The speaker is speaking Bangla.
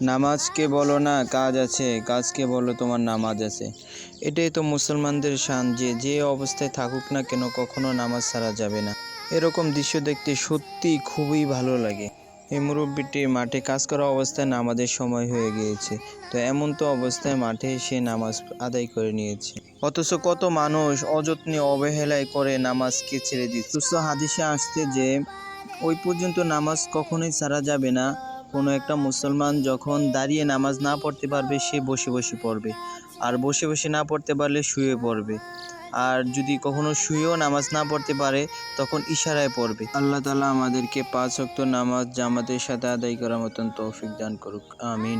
নামাজকে বলো না কাজ আছে, কাজকে বলো তোমার নামাজ আছে। এটাই তো মুসলমানদের শান যে যে অবস্থায় থাকুক না কেন কখনো নামাজ ছাড়া যাবে না। এরকম দৃশ্য দেখতে সত্যি খুবই ভালো লাগে। এই মুরব্বিটি মাঠে কাজ করা অবস্থায় নামাজের সময় হয়ে গিয়েছে, তো এমন তো অবস্থায় মাঠে এসে নামাজ আদায় করে নিয়েছে। অথচ কত মানুষ অযত্নে অবহেলায় করে নামাজকে ছেড়ে দিচ্ছে। সুস্থ হাদিসে আসছে যে ওই পর্যন্ত নামাজ কখনোই ছাড়া যাবে না। কোনো একটা মুসলমান যখন দাঁড়িয়ে নামাজ না পড়তে পারবে সে বসে বসে পড়বে, আর বসে বসে না পড়তে পারলে শুয়ে পড়বে, আর যদি কখনো শুয়েও নামাজ না পড়তে পারে তখন ইশারায় পড়বে। আল্লাহ তাআলা আমাদেরকে 5 ওয়াক্ত নামাজ জামাতের সাথে আদায় করার মতন তৌফিক দান করুক, আমিন।